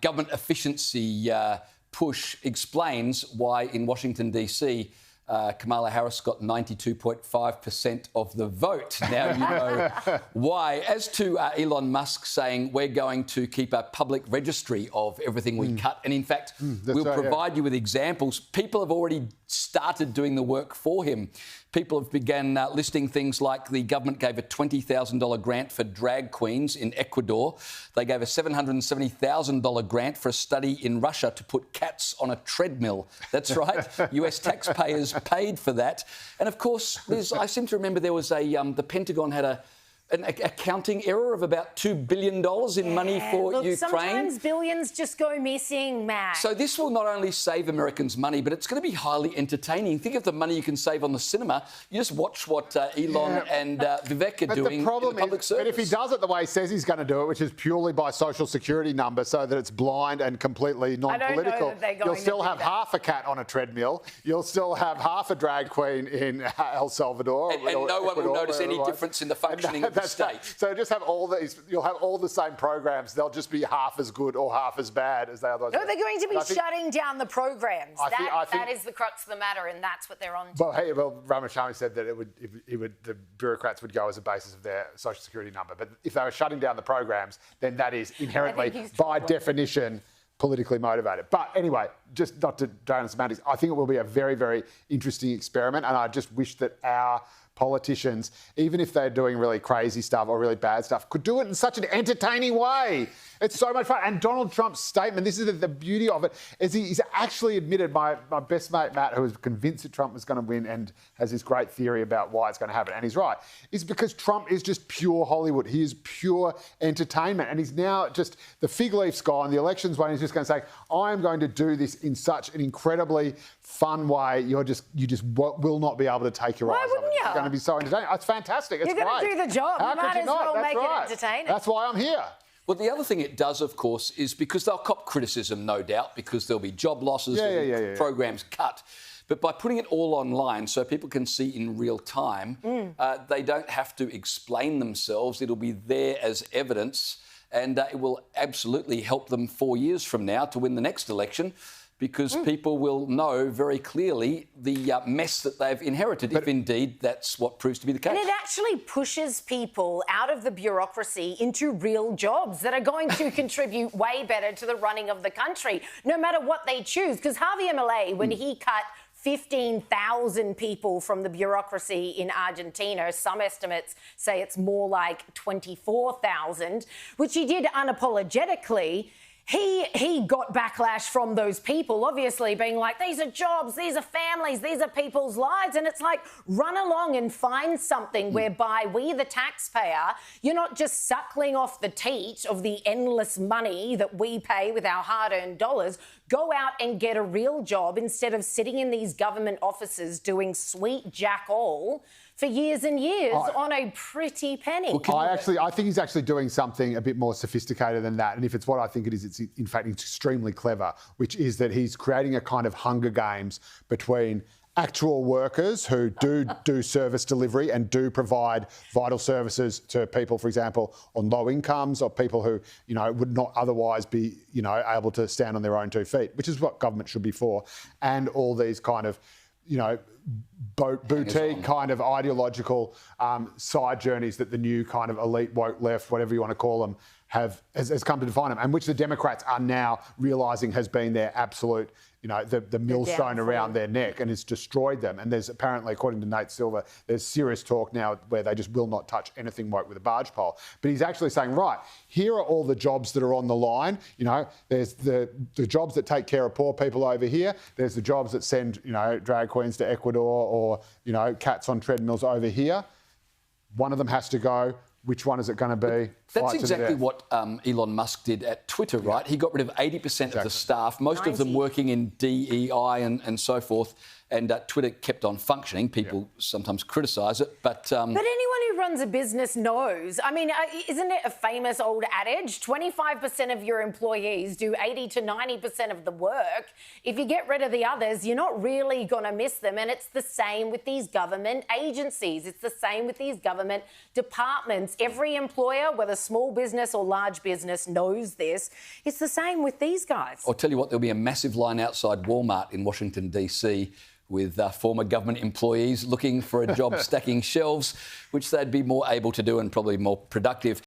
government efficiency push explains why in Washington, D.C., Kamala Harris got 92.5% of the vote. Now you know why. As to Elon Musk saying we're going to keep a public registry of everything we cut, and in fact, we'll provide you with examples. People have already started doing the work for him. People have begun listing things like the government gave a $20,000 grant for drag queens in Ecuador. They gave a $770,000 grant for a study in Russia to put cats on a treadmill. That's right. US taxpayers paid for that. And of course, I seem to remember there was the Pentagon had an accounting error of about $2 billion in money for Ukraine. Sometimes billions just go missing, Matt. So this will not only save Americans money, but it's going to be highly entertaining. Think of the money you can save on the cinema. You just watch what Elon and Vivek are doing in the public service. But if he does it the way he says he's going to do it, which is purely by social security number so that it's blind and completely non-political, you'll still have half a cat on a treadmill. You'll still have half a drag queen in El Salvador. And no one will notice any difference in the functioning of the state. So just have you'll have all the same programs. They'll just be half as good or half as bad as they otherwise. No, they're going to be shutting down the programs. That is the crux of the matter, and that's what they're on to. Well, Ramaswamy said that the bureaucrats would go as a basis of their social security number. But if they were shutting down the programs, then that is inherently, by definition, politically motivated. But anyway, just not to drown in semantics, I think it will be a very, very interesting experiment, and I just wish that our politicians, even if they're doing really crazy stuff or really bad stuff, could do it in such an entertaining way. It's so much fun. And Donald Trump's statement, this is the beauty of it, is he's actually admitted, my best mate Matt, who was convinced that Trump was going to win and has this great theory about why it's going to happen, and he's right, is because Trump is just pure Hollywood. He is pure entertainment. And he's now just, the fig leaf's gone, the election's won, he's just going to say, I'm going to do this in such an incredibly fun way. You just will not be able to take your eyes off it. It's going to be so entertaining. It's fantastic. It's You're going to do the job. How you might as well make it entertaining. That's why I'm here. Well, the other thing it does, of course, is because they'll cop criticism, no doubt, because there'll be job losses, programs cut. But by putting it all online so people can see in real time, they don't have to explain themselves. It'll be there as evidence, and it will absolutely help them 4 years from now to win the next election, because people will know very clearly the mess that they've inherited, if indeed that's what proves to be the case. And it actually pushes people out of the bureaucracy into real jobs that are going to contribute way better to the running of the country, no matter what they choose. Because Javier Milei, when he cut 15,000 people from the bureaucracy in Argentina, some estimates say it's more like 24,000, which he did unapologetically, he got backlash from those people, obviously, being like, these are jobs, these are families, these are people's lives. And it's like, run along and find something whereby we, the taxpayer, you're not just suckling off the teat of the endless money that we pay with our hard-earned dollars. Go out and get a real job instead of sitting in these government offices doing sweet jack all for years and years on a pretty penny. Well, I think he's actually doing something a bit more sophisticated than that. And if it's what I think it is, it's in fact extremely clever, which is that he's creating a kind of Hunger Games between actual workers who do service delivery and do provide vital services to people, for example, on low incomes, or people who, would not otherwise be, able to stand on their own 2 feet, which is what government should be for. And all these kind of, boutique kind of ideological side journeys that the new kind of elite woke left, whatever you want to call them, has come to define them, and which the Democrats are now realising has been their absolute, the millstone around their neck, and it's destroyed them. And there's apparently, according to Nate Silver, there's serious talk now where they just will not touch anything woke with a barge pole. But he's actually saying, right, here are all the jobs that are on the line. There's the jobs that take care of poor people over here. There's the jobs that send, drag queens to Ecuador, or, cats on treadmills over here. One of them has to go. Which one is it going to be? That's exactly what Elon Musk did at Twitter, right? He got rid of 80% of the staff, most of them working in DEI and so forth. And Twitter kept on functioning. People sometimes criticise it, but anyone who runs a business knows. I mean, isn't it a famous old adage? 25% of your employees do 80 to 90% of the work. If you get rid of the others, you're not really going to miss them. And it's the same with these government agencies. It's the same with these government departments. Every employer, whether small business or large business knows this. It's the same with these guys. I'll tell you what, there'll be a massive line outside Walmart in Washington, D.C. with former government employees looking for a job stacking shelves, which they'd be more able to do and probably more productive.